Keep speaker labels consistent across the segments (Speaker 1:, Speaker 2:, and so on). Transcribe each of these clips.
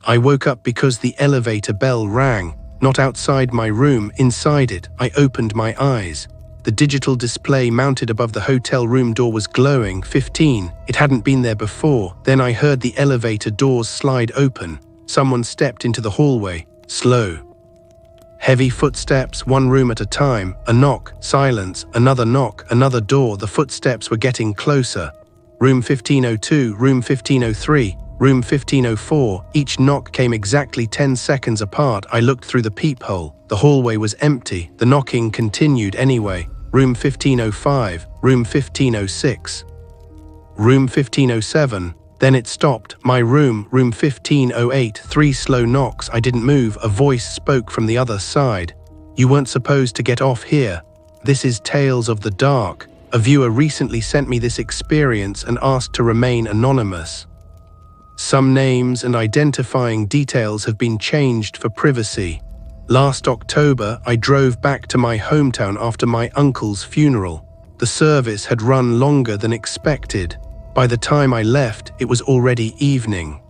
Speaker 1: I woke up because the elevator bell rang, not outside my room, inside it. I opened my eyes. The digital display mounted above the hotel room door was glowing 15. It hadn't been there before. Then I heard the elevator doors slide open. Someone stepped into the hallway, slow. Heavy footsteps, one room at a time, a knock, silence, another knock, another door. The footsteps were getting closer. Room 1502, room 1503, room 1504. Each knock came exactly 10 seconds apart. I looked through the peephole. The hallway was empty. The knocking continued anyway. Room 1505, room 1506, room 1507. Then it stopped. My room, room 1508. 3 slow knocks. I didn't move. A voice spoke from the other side. You weren't supposed to get off here. This is Tales of the Dark. A viewer recently sent me this experience and asked to remain anonymous. Some names and identifying details have been changed for privacy. Last October, I drove back to my hometown after my uncle's funeral. The service had run longer than expected. By the time I left, it was already evening.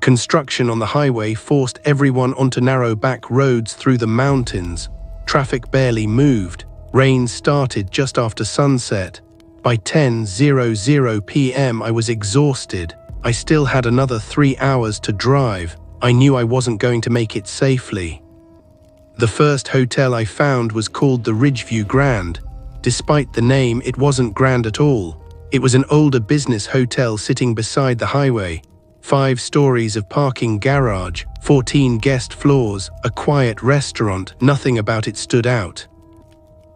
Speaker 1: Construction on the highway forced everyone onto narrow back roads through the mountains. Traffic barely moved. Rain started just after sunset. By 10:00 p.m. I was exhausted. I still had another 3 hours to drive. I knew I wasn't going to make it safely. The first hotel I found was called the Ridgeview Grand. Despite the name, it wasn't grand at all. It was an older business hotel sitting beside the highway. 5 stories of parking garage, 14 guest floors, a quiet restaurant. Nothing about it stood out.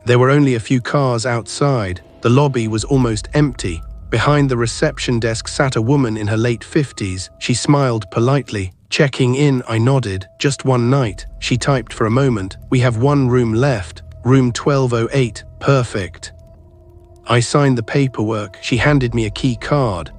Speaker 1: There were only a few cars outside. The lobby was almost empty. Behind the reception desk sat a woman in her late 50s. She smiled politely. Checking in, I nodded. Just one night. She typed for a moment. We have 1 room left. Room 1208. Perfect. I signed the paperwork. She handed me a key card.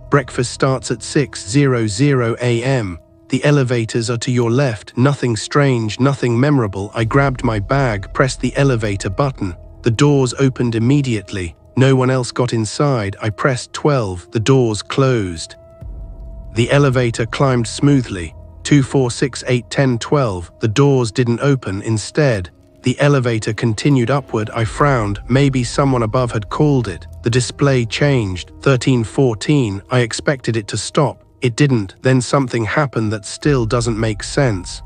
Speaker 1: Breakfast starts at 6:00 a.m. The elevators are to your left. Nothing strange, nothing memorable. I grabbed my bag, pressed the elevator button. The doors opened immediately. No one else got inside. I pressed 12. The doors closed. The elevator climbed smoothly. 2, 4, 6, 8, 10, 12. The doors didn't open. Instead, the elevator continued upward. I frowned. Maybe someone above had called it. The display changed. 13, 14. I expected it to stop. It didn't. Then something happened that still doesn't make sense.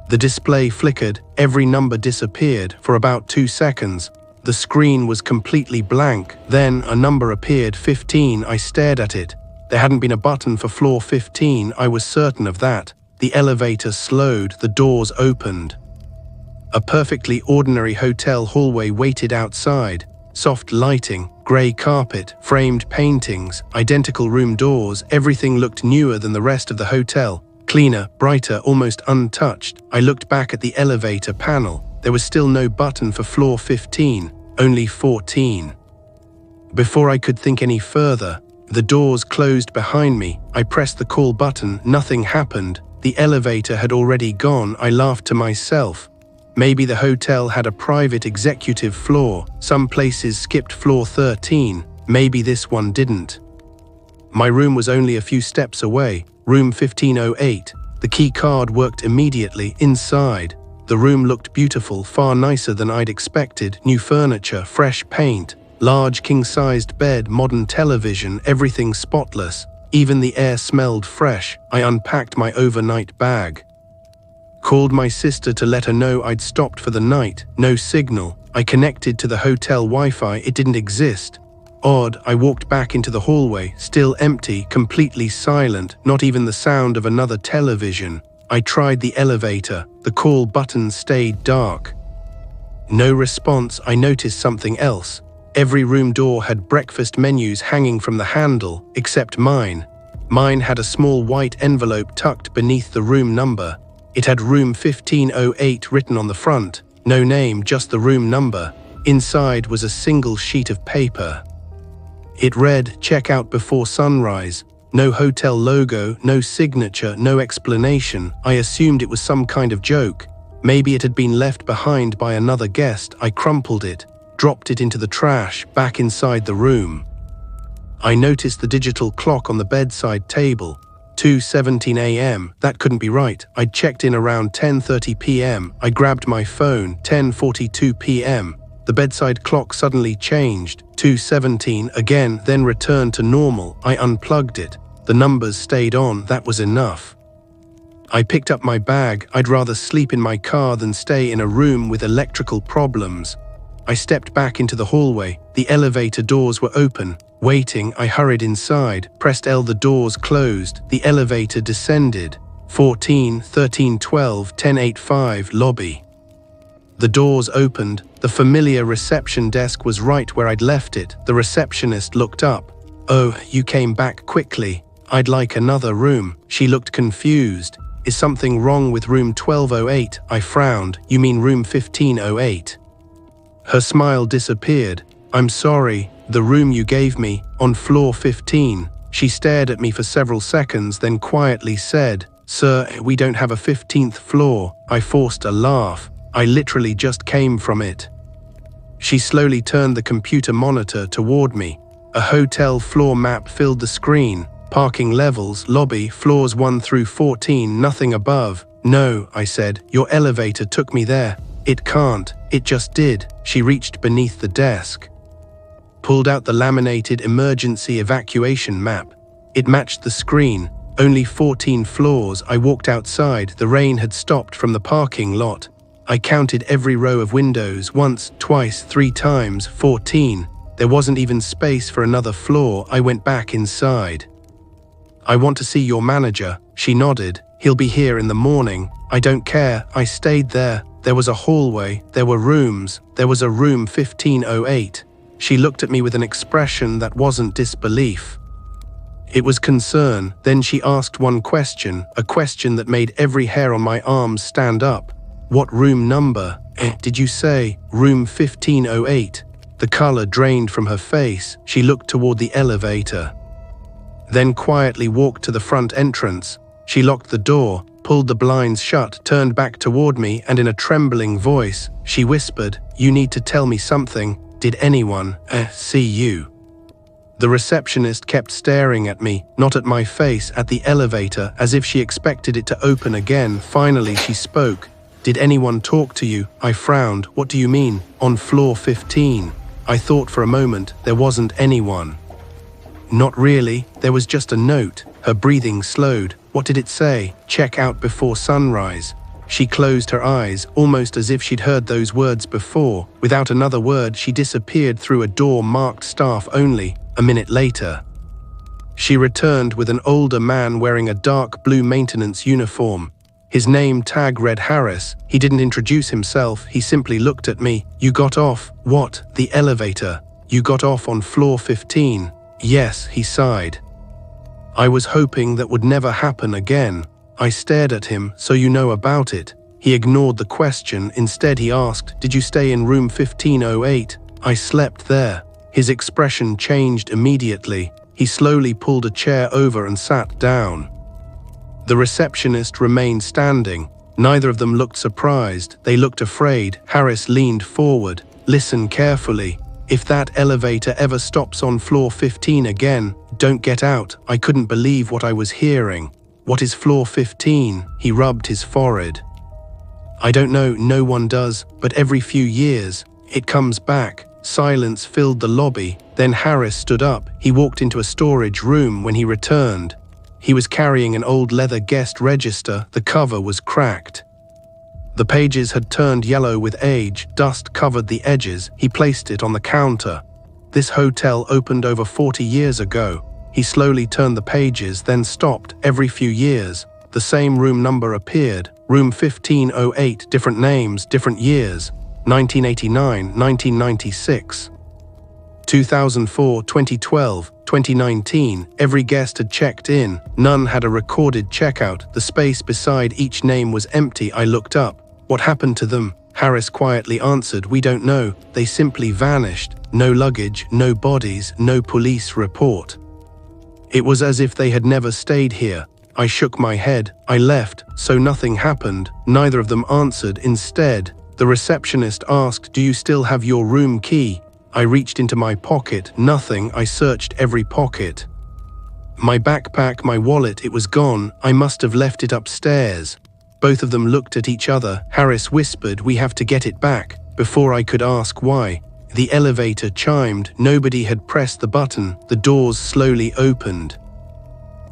Speaker 1: The display flickered. Every number disappeared. For about 2 seconds, the screen was completely blank. Then a number appeared. 15. I stared at it. There hadn't been a button for floor 15. I was certain of that. The elevator slowed. The doors opened. A perfectly ordinary hotel hallway waited outside. Soft lighting, grey carpet, framed paintings, identical room doors. Everything looked newer than the rest of the hotel. Cleaner, brighter, almost untouched. I looked back at the elevator panel. There was still no button for floor 15, only 14. Before I could think any further, the doors closed behind me. I pressed the call button. Nothing happened. The elevator had already gone. I laughed to myself. Maybe the hotel had a private executive floor. Some places skipped floor 13. Maybe this one didn't. My room was only a few steps away. Room 1508. The key card worked immediately. Inside, the room looked beautiful, far nicer than I'd expected. New furniture, fresh paint, large king-sized bed, modern television, everything spotless. Even the air smelled fresh. I unpacked my overnight bag. Called my sister to let her know I'd stopped for the night. No signal. I connected to the hotel Wi-Fi. It didn't exist. Odd. I walked back into the hallway, still empty, completely silent, not even the sound of another television. I tried the elevator. The call button stayed dark. No response. I noticed something else. Every room door had breakfast menus hanging from the handle, except mine. Mine had a small white envelope tucked beneath the room number. It had room 1508 written on the front. No name, just the room number. Inside was a single sheet of paper. It read, "Check out before sunrise." No hotel logo, no signature, no explanation. I assumed it was some kind of joke. Maybe it had been left behind by another guest. I crumpled it, dropped it into the trash, back inside the room. I noticed the digital clock on the bedside table. 2:17 a.m. That couldn't be right. I'd checked in around 10:30 p.m. I grabbed my phone, 10:42 p.m. The bedside clock suddenly changed, 2:17 again, then returned to normal. I unplugged it. The numbers stayed on, that was enough. I picked up my bag. I'd rather sleep in my car than stay in a room with electrical problems. I stepped back into the hallway. The elevator doors were open. Waiting, I hurried inside, pressed L, the doors closed. The elevator descended. 14, 13, 12, 1085, lobby. The doors opened. The familiar reception desk was right where I'd left it. The receptionist looked up. "Oh, you came back quickly. I'd like another room." She looked confused. "Is something wrong with room 1208? I frowned. "You mean room 1508? Her smile disappeared. "I'm sorry, the room you gave me, on floor 15. She stared at me for several seconds, then quietly said, "Sir, we don't have a 15th floor." I forced a laugh. I literally just came from it. She slowly turned the computer monitor toward me. A hotel floor map filled the screen. Parking levels, lobby, floors 1 through 14, nothing above. "No," I said, "your elevator took me there." "It can't, it just did." She reached beneath the desk, pulled out the laminated emergency evacuation map. It matched the screen. Only 14 floors. I walked outside. The rain had stopped from the parking lot. I counted every row of windows, once, twice, 3 times, 14. There wasn't even space for another floor. I went back inside. "I want to see your manager." She nodded. "He'll be here in the morning." "I don't care." I stayed there. There was a hallway. There were rooms. There was a room 1508. She looked at me with an expression that wasn't disbelief. It was concern. Then she asked one question, a question that made every hair on my arms stand up. "What room number?" "Did you say room 1508? The color drained from her face. She looked toward the elevator, then quietly walked to the front entrance. She locked the door, pulled the blinds shut, turned back toward me, and in a trembling voice, she whispered, "You need to tell me something. Did anyone see you?" The receptionist kept staring at me, not at my face, at the elevator, as if she expected it to open again. Finally, she spoke. "Did anyone talk to you?" I frowned. "What do you mean? On floor 15? I thought for a moment there wasn't anyone. "Not really. There was just a note." Her breathing slowed. "What did it say?" "Check out before sunrise." She closed her eyes, almost as if she'd heard those words before. Without another word, she disappeared through a door marked staff only. A minute later, she returned with an older man wearing a dark blue maintenance uniform. His name tag read Harris. He didn't introduce himself. He simply looked at me. "You got off?" "What?" "The elevator. You got off on floor 15. "Yes," he sighed. I was hoping that would never happen again. I stared at him. "So you know about it?" He ignored the question. Instead, he asked, "Did you stay in room 1508? "I slept there." His expression changed immediately. He slowly pulled a chair over and sat down. The receptionist remained standing. Neither of them looked surprised. They looked afraid. Harris leaned forward. "Listen carefully. If that elevator ever stops on floor 15 again, don't get out." I couldn't believe what I was hearing. "What is floor 15? He rubbed his forehead. "I don't know, no one does, but every few years, it comes back." Silence filled the lobby. Then Harris stood up. He walked into a storage room. When he returned, he was carrying an old leather guest register. The cover was cracked. The pages had turned yellow with age. Dust covered the edges. He placed it on the counter. "This hotel opened over 40 years ago." He slowly turned the pages, then stopped. Every few years, the same room number appeared. Room 1508, different names, different years. 1989, 1996. 2004, 2012, 2019. Every guest had checked in. None had a recorded checkout. The space beside each name was empty. I looked up. "What happened to them?" Harris quietly answered, "We don't know. They simply vanished. No luggage, no bodies, no police report." It was as if they had never stayed here. I shook my head. "I left, so nothing happened." Neither of them answered. Instead, the receptionist asked, "Do you still have your room key?" I reached into my pocket. Nothing. I searched every pocket. My backpack, my wallet, it was gone. I must have left it upstairs. Both of them looked at each other. Harris whispered, "We have to get it back." Before I could ask why, the elevator chimed. Nobody had pressed the button. The doors slowly opened.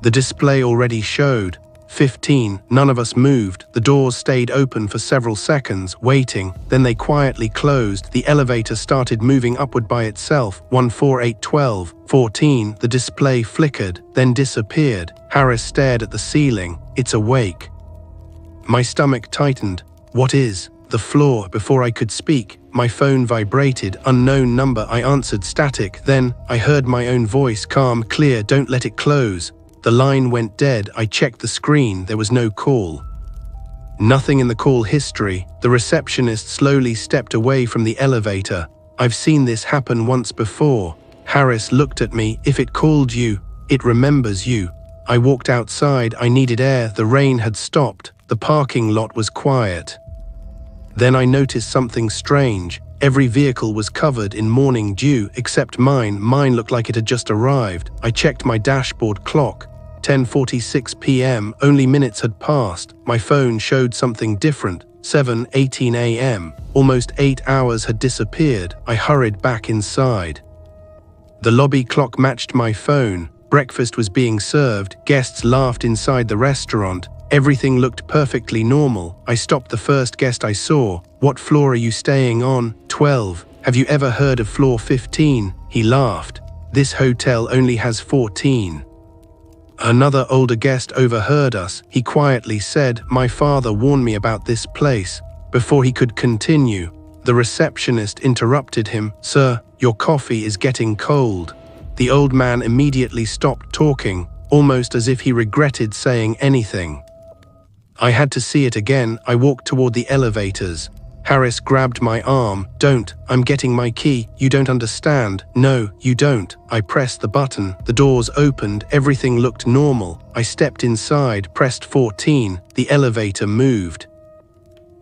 Speaker 1: The display already showed 15. None of us moved. The doors stayed open for several seconds, waiting. Then they quietly closed. The elevator started moving upward by itself. 1, 4, 8, 12, 14. The display flickered, then disappeared. Harris stared at the ceiling. "It's awake." My stomach tightened. "What is?" The floor. Before I could speak, my phone vibrated. Unknown number. I answered. Static. Then I heard my own voice, calm, clear. "Don't let it close." The line went dead. I checked the screen. There was no call. Nothing in the call history. The receptionist slowly stepped away from the elevator. "I've seen this happen once before." Harris looked at me. "If it called you, it remembers you." I walked outside. I needed air. The rain had stopped. The parking lot was quiet. Then I noticed something strange. Every vehicle was covered in morning dew except mine. Mine looked like it had just arrived. I checked my dashboard clock. 10:46 p.m. Only minutes had passed. My phone showed something different. 7:18 a.m. Almost 8 hours had disappeared. I hurried back inside. The lobby clock matched my phone. Breakfast was being served. Guests laughed inside the restaurant. Everything looked perfectly normal. I stopped the first guest I saw. "What floor are you staying on?" 12. "Have you ever heard of floor 15? He laughed. "This hotel only has 14. Another older guest overheard us. He quietly said, "My father warned me about this place." Before he could continue, the receptionist interrupted him. "Sir, your coffee is getting cold." The old man immediately stopped talking, almost as if he regretted saying anything. I had to see it again. I walked toward the elevators. Harris grabbed my arm. "Don't, I'm getting my key. You don't understand." "No, you don't." I pressed the button. The doors opened. Everything looked normal. I stepped inside, pressed 14. The elevator moved.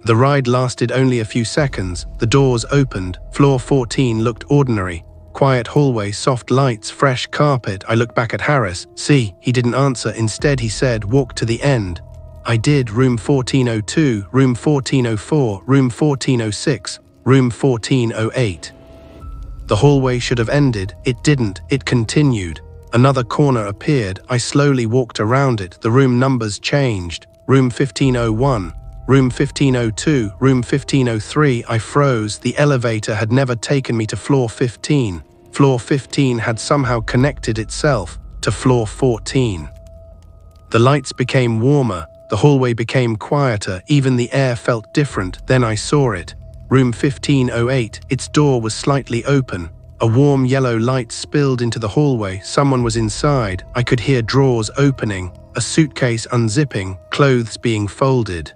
Speaker 1: The ride lasted only a few seconds. The doors opened. Floor 14 looked ordinary. Quiet hallway, soft lights, fresh carpet. I looked back at Harris. "See?" He didn't answer. Instead, he said, "Walk to the end." I did. Room 1402, room 1404, room 1406, room 1408. The hallway should have ended. It didn't. It continued. Another corner appeared. I slowly walked around it. The room numbers changed. Room 1501, room 1502, room 1503. I froze. The elevator had never taken me to floor 15. Floor 15 had somehow connected itself to floor 14. The lights became warmer. The hallway became quieter. Even the air felt different. Then I saw it. Room 1508. Its door was slightly open. A warm yellow light spilled into the hallway. Someone was inside. I could hear drawers opening, a suitcase unzipping, clothes being folded.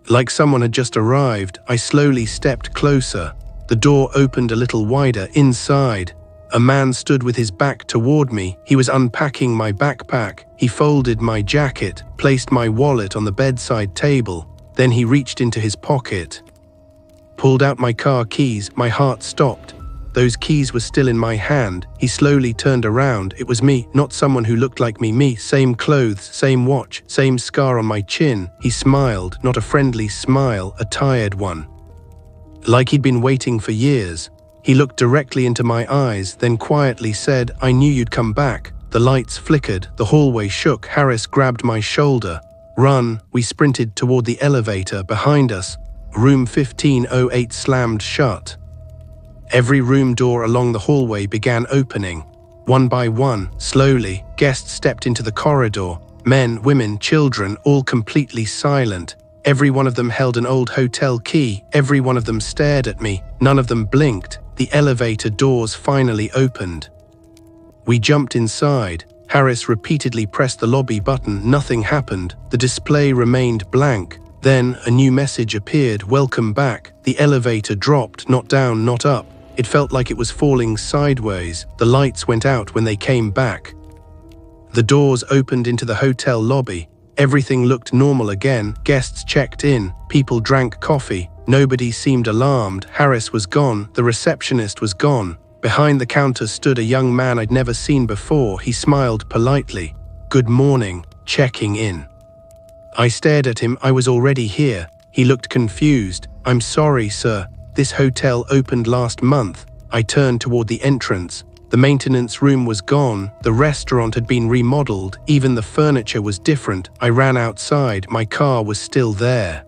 Speaker 1: Like someone had just arrived, I slowly stepped closer. The door opened a little wider. Inside, a man stood with his back toward me. He was unpacking my backpack. He folded my jacket, placed my wallet on the bedside table. Then he reached into his pocket, pulled out my car keys. My heart stopped. Those keys were still in my hand. He slowly turned around. It was me, not someone who looked like me. Me, same clothes, same watch, same scar on my chin. He smiled, not a friendly smile, a tired one. Like he'd been waiting for years. He looked directly into my eyes, then quietly said, "I knew you'd come back." The lights flickered. The hallway shook. Harris grabbed my shoulder. "Run." We sprinted toward the elevator behind us. Room 1508 slammed shut. Every room door along the hallway began opening. One by one, slowly, guests stepped into the corridor. Men, women, children, all completely silent. Every one of them held an old hotel key. Every one of them stared at me. None of them blinked. The elevator doors finally opened. We jumped inside. Harris repeatedly pressed the lobby button. Nothing happened. The display remained blank. Then a new message appeared. "Welcome back." The elevator dropped, not down, not up. It felt like it was falling sideways. The lights went out when they came back. The doors opened into the hotel lobby. Everything looked normal again. Guests checked in. People drank coffee. Nobody seemed alarmed. Harris was gone. The receptionist was gone. Behind the counter stood a young man I'd never seen before. He smiled politely. "Good morning, checking in." I stared at him. I was already here. He looked confused. "I'm sorry, sir. This hotel opened last month." I turned toward the entrance. The maintenance room was gone. The restaurant had been remodeled. Even the furniture was different. I ran outside. My car was still there.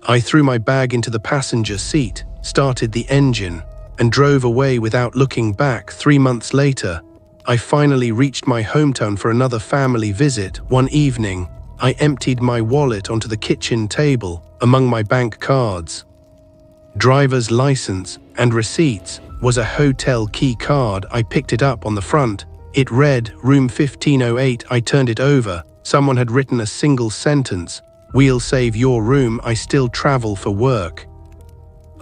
Speaker 1: I threw my bag into the passenger seat, started the engine, and drove away without looking back. 3 months later, I finally reached my hometown for another family visit. One evening, I emptied my wallet onto the kitchen table. Among my bank cards, driver's license, and receipts was a hotel key card. I picked it up. On the front, it read, "Room 1508. I turned it over. Someone had written a single sentence. "We'll save your room. I still travel for work.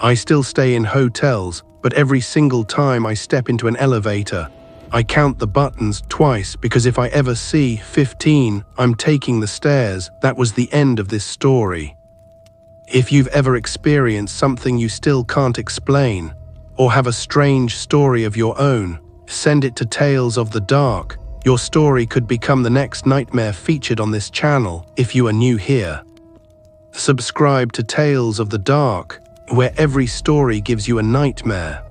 Speaker 1: I still stay in hotels, but every single time I step into an elevator, I count the buttons twice, because if I ever see 15, I'm taking the stairs." That was the end of this story. If you've ever experienced something you still can't explain, or have a strange story of your own, send it to Tales of the Dark. Your story could become the next nightmare featured on this channel. If you are new here, subscribe to Tales of the Dark, where every story gives you a nightmare.